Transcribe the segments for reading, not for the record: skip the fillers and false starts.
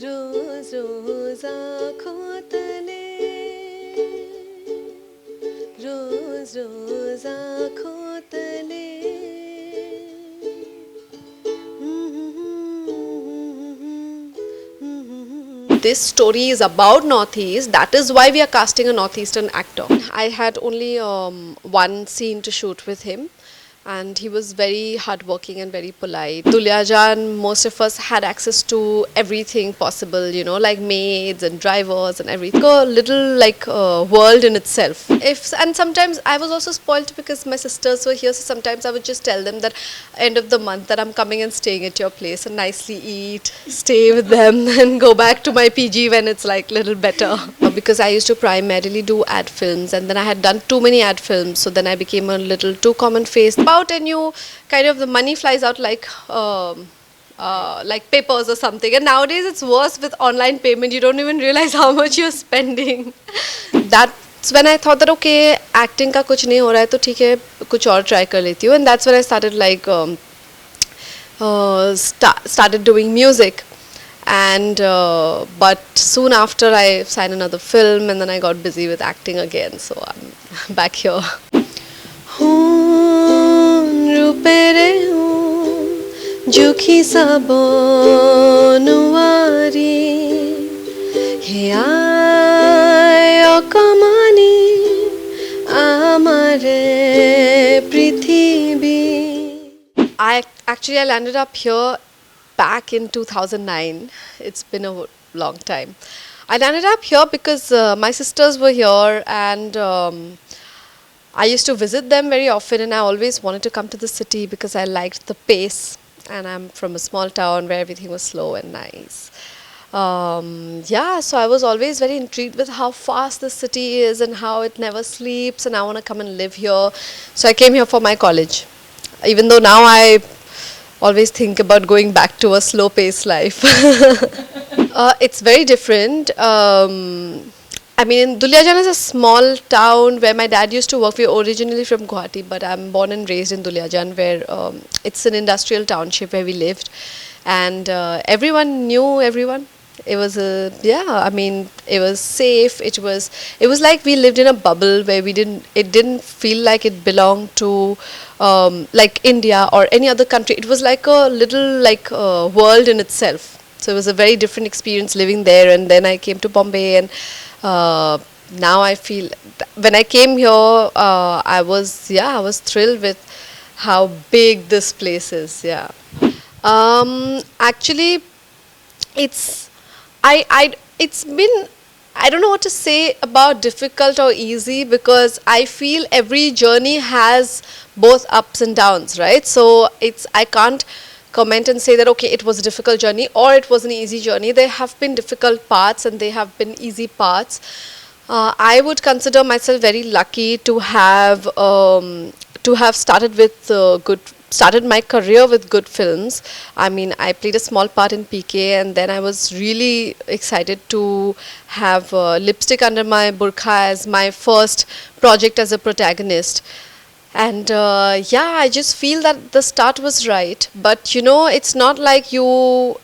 रोज रोज आँखों तले रोज रोज आँखों तले This story is about Northeast. That is why we are casting a Northeastern actor. I had only one scene to shoot with him, and he was very hardworking and very polite. Dulyajan, most of us had access to everything possible, like maids and drivers and everything. A little like world in itself. And sometimes I was also spoiled because my sisters were here, so sometimes I would just tell them that end of the month that I'm coming and staying at your place and nicely eat, stay with them, and go back to my PG when it's like little better. Because I used to primarily do ad films, and then I had done too many ad films, so then I became a little too common face. About and you kind of the money flies out like papers or something. And nowadays it's worse with online payment. You don't even realize how much you're spending. That's when I thought that okay, acting का कुछ नहीं हो रहा है तो ठीक है कुछ और try कर लेती हूँ. And that's when I started started doing music. And but soon after I signed another film, and then I got busy with acting again, so I'm back here. रूपेरे जुखी sabonwari he ayo kamani amare prithibi. I landed up here back in 2009. It's been a long time. I landed up here because my sisters were here, and I used to visit them very often, and I always wanted to come to the city because I liked the pace, and I'm from a small town where everything was slow and nice. So I was always very intrigued with how fast the city is and how it never sleeps, and I want to come and live here. So I came here for my college, even though now I always think about going back to a slow paced life. It's very different. I mean, Dulyajan is a small town where my dad used to work. We're originally from Guwahati, but I'm born and raised in Dulyajan, where it's an industrial township where we lived, and everyone knew everyone. It was it was safe. It was like we lived in a bubble where it didn't feel like it belonged to like India or any other country. It was like a little world in itself. So it was a very different experience living there. And then I came to Bombay, and now I feel when I came here, I was thrilled with how big this place is. Yeah. Actually, it's been, I don't know what to say about difficult or easy, because I feel every journey has both ups and downs, right? So I can't comment and say that okay, it was a difficult journey or it was an easy journey. There have been difficult parts and there have been easy parts. I would consider myself very lucky to have started my career with good films. I mean, I played a small part in PK, and then I was really excited to have Lipstick Under My Burqa as my first project as a protagonist. And I just feel that the start was right. But it's not like you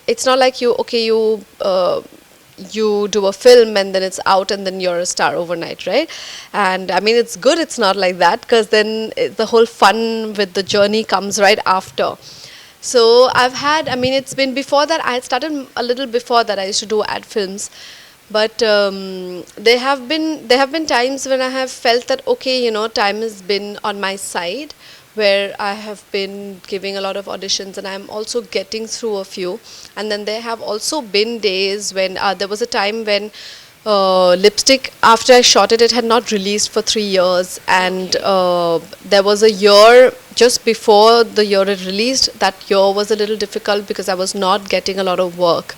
you do a film and then it's out and then you're a star overnight, right? And I mean, it's good it's not like that, because then the whole fun with the journey comes right after. So it's been before that. I had started a little before that. I used to do ad films, but there have been times when I have felt that okay, time has been on my side, where I have been giving a lot of auditions and I'm also getting through a few. And then there have also been days when there was a time when Lipstick, after I shot it, it had not released for 3 years, and there was a year just before the year it released. That year was a little difficult because I was not getting a lot of work.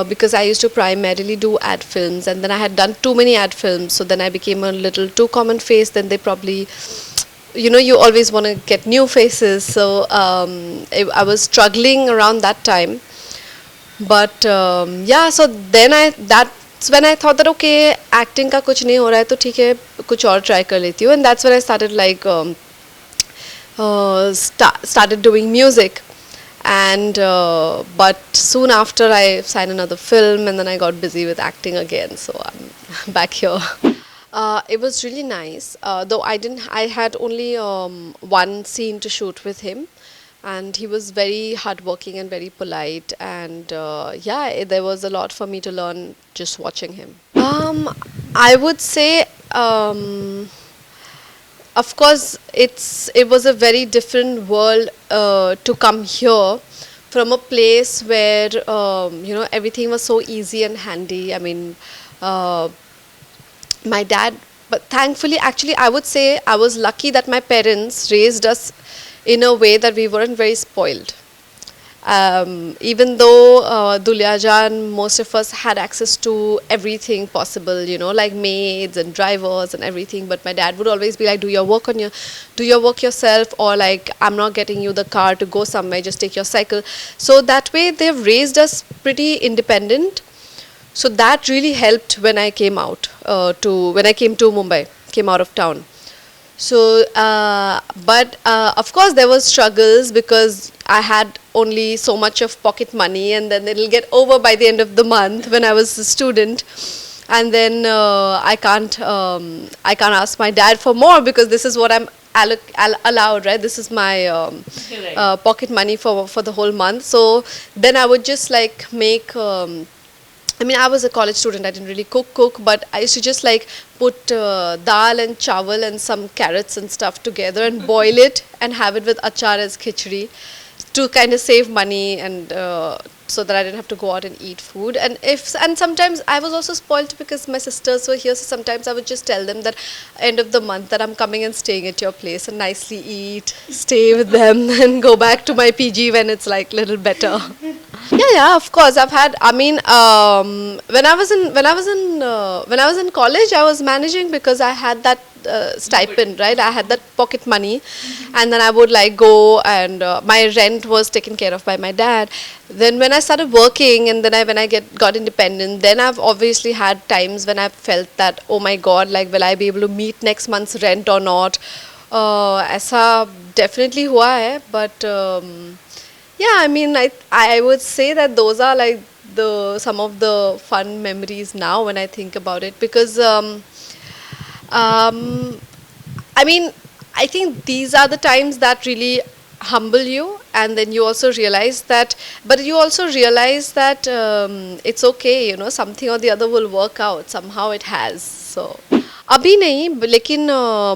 Because I used to primarily do ad films, and then I had done too many ad films, so then I became a little too common face. Then they probably, you always want to get new faces, so I was struggling around that time. But so then that's when I thought that okay, acting का कुछ नहीं हो रहा है तो ठीक है कुछ और try कर लेती हूँ. And that's when I started started doing music. and but soon after I signed another film, and then I got busy with acting again, so I'm back here. It was really nice, though I had only one scene to shoot with him, and he was very hardworking and very polite, and there was a lot for me to learn just watching him. I would say, of course, it was a very different world to come here from a place where everything was so easy and handy. I mean, uh, my dad, but thankfully, actually, I would say I was lucky that my parents raised us in a way that we weren't very spoiled. Even though Dulyajan, most of us had access to everything possible, like maids and drivers and everything. But my dad would always be like, do your work yourself, or like, I'm not getting you the car to go somewhere, just take your cycle. So that way, they've raised us pretty independent. So that really helped when I came when I came to Mumbai, came out of town. So, but of course, there was struggles because I had only so much of pocket money, and then it'll get over by the end of the month when I was a student, and then I can't ask my dad for more because this is what I'm allowed, right? This is my pocket money for the whole month. So then I would just like make. I mean, I was a college student. I didn't really cook, but I used to just like put dal and chawal and some carrots and stuff together and boil it and have it with achar as khichdi to kind of save money, and so that I didn't have to go out and eat food. And sometimes I was also spoiled because my sisters were here, so sometimes I would just tell them that end of the month that I'm coming and staying at your place and nicely eat, stay with them, and go back to my PG when it's like little better. Yeah, of course. I've had. I mean, when I was in college, I was managing because I had that stipend, right? I had that pocket money, and then I would like go, and my rent was taken care of by my dad. Then when I started working, and then when I got independent, then I've obviously had times when I felt that, oh my God, like, will I be able to meet next month's rent or not? ऐसा definitely हुआ है, but. Yeah, I mean, I would say that those are like some of the fun memories now when I think about it, because um, I mean, I think these are the times that really humble you, and then you also realize that, but you also realize that it's okay, something or the other will work out. Somehow it has. So अभी नहीं, लेकिन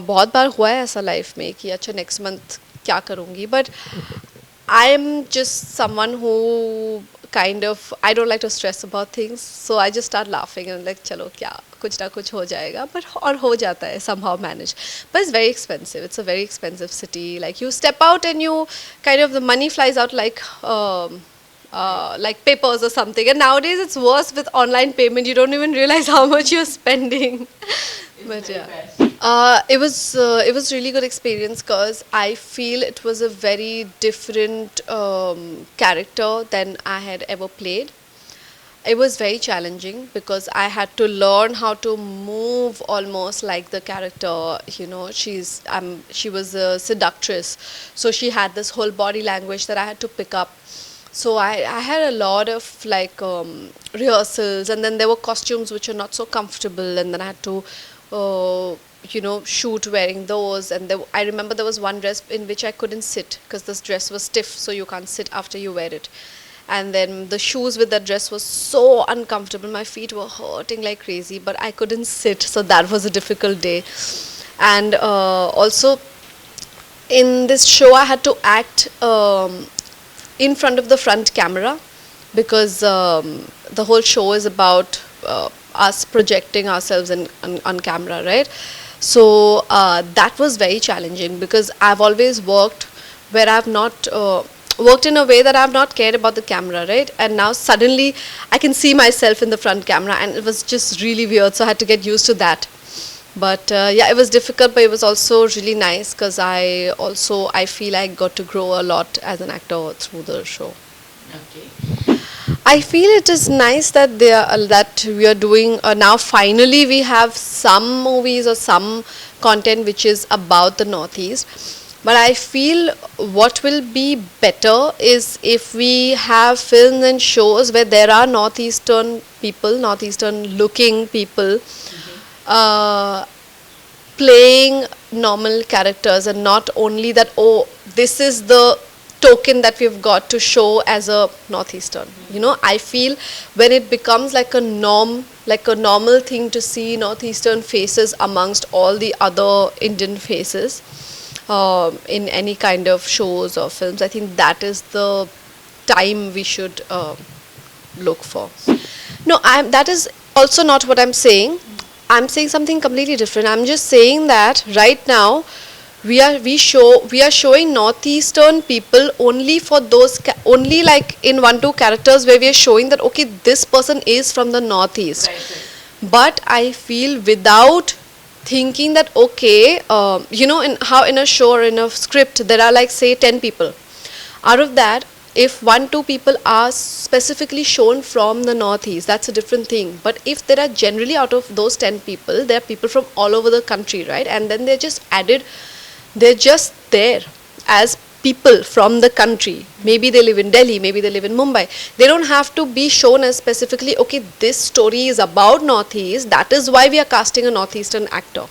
बहुत बार हुआ है ऐसा life में कि अच्छा नेक्स्ट मंथ क्या करूँगी, but I'm just someone who kind of, I don't like to stress about things, so I just start laughing and like चलो क्या कुछ ना कुछ हो जाएगा, but और हो जाता है, somehow manage. But it's very expensive. It's a very expensive city. Like you step out and you kind of, the money flies out like papers or something. And nowadays it's worse with online payment. You don't even realize how much you're spending. But yeah. It was really good experience because I feel it was a very different character than I had ever played. It was very challenging because I had to learn how to move almost like the character. She was a seductress, so she had this whole body language that I had to pick up. So I had a lot of like rehearsals, and then there were costumes which were not so comfortable, and then I had to shoot wearing those. And I remember there was one dress in which I couldn't sit because this dress was stiff, so you can't sit after you wear it. And then the shoes with that dress was so uncomfortable. My feet were hurting like crazy, but I couldn't sit, so that was a difficult day. And also in this show I had to act in front of the front camera, because the whole show is about us projecting ourselves on camera, right? So that was very challenging because I've always worked where I've not worked in a way that I've not cared about the camera, right? And now suddenly I can see myself in the front camera, and it was just really weird, so I had to get used to that. But yeah, it was difficult, but it was also really nice because I feel I got to grow a lot as an actor through the show. Okay. I feel it is nice that that we are doing now. Finally, we have some movies or some content which is about the Northeast. But I feel what will be better is if we have films and shows where there are northeastern people, northeastern looking people, uh, playing normal characters, and not only that, oh, this is the token that we've got to show as a northeastern. You know, I feel when it becomes like a norm, like a normal thing to see northeastern faces amongst all the other Indian faces, in any kind of shows or films, I think that is the time we should look for. No, that is also not what I'm saying. I'm saying something completely different. I'm just saying that right now we are showing northeastern people only for those only like in 1-2 characters where we are showing that okay, this person is from the northeast. Right. But I feel without thinking that okay, you know, in how in a show or in a script there are like say 10 people. Out of that, if 1-2 people are specifically shown from the northeast, that's a different thing. But if there are generally out of those 10 people, there are people from all over the country, right? And then they're just added, they're just there as people from the country. Maybe they live in Delhi, maybe they live in Mumbai. They don't have to be shown as specifically, okay, this story is about northeast, that is why we are casting a northeastern actor.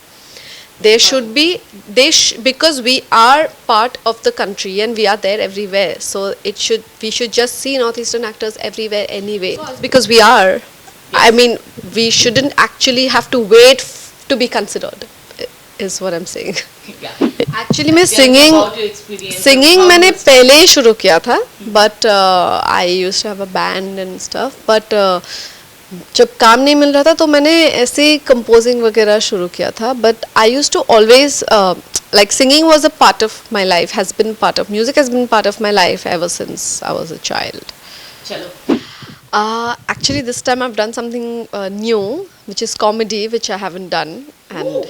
There should be, because we are part of the country and we are there everywhere. So we should just see northeastern actors everywhere anyway. Because we are. Yes. I mean, we shouldn't actually have to wait to be considered, is what I'm saying. Yeah. Actually, मैं singing मैंने पहले ही शुरू किया था, but I used to have a band and stuff. But जब काम नहीं मिल रहा था तो मैंने ऐसे कंपोजिंग वगैरह शुरू किया था. But I used to always like singing was a part of my life, has been part of music, has been part of my life ever since I was a child. Chalo. Actually this time I've done something new, which is comedy, which I haven't done, and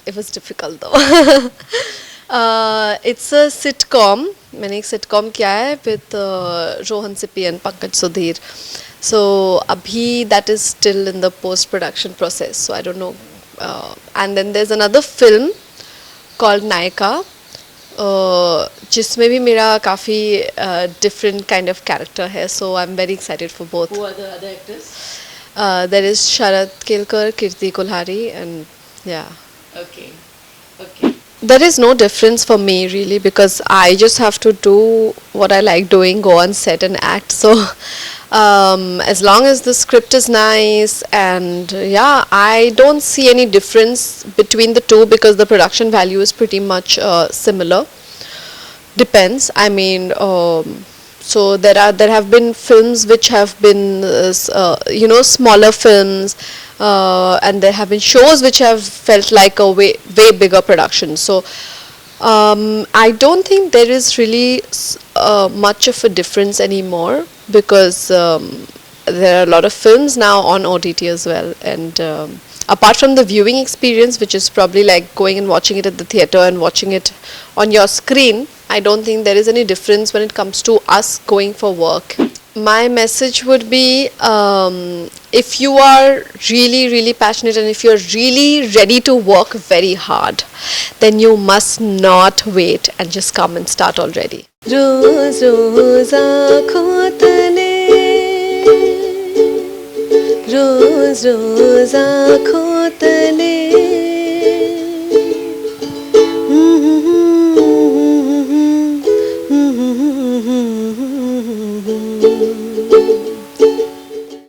it was difficult though. It's a sitcom. मैंने एक sitcom किया है with Rohan Sippy and Pankaj Sudhir. So abhi that is still in the post production process, so I don't know. And then there's another film called Nayika, जिसमें भी मेरा काफ़ी different kind of character है, so I'm very excited for both. Who are the other actors? There is Sharad Kelkar, Kirti Kulhari, and yeah. Okay. There is no difference for me really, because I just have to do what I like doing, go on set and act. So as long as the script is nice, and yeah, I don't see any difference between the two, because the production value is pretty much similar. Depends. I mean, so there have been films which have been you know, smaller films, and there have been shows which have felt like a way bigger production. So I don't think there is really much of a difference anymore, because there are a lot of films now on OTT as well, and apart from the viewing experience, which is probably like going and watching it at the theater and watching it on your screen, I don't think there is any difference when it comes to us going for work. My message would be, if you are really passionate and if you're really ready to work very hard, then you must not wait and just come and start already. रोज रोज आँखों तले, रोज रोज आँखों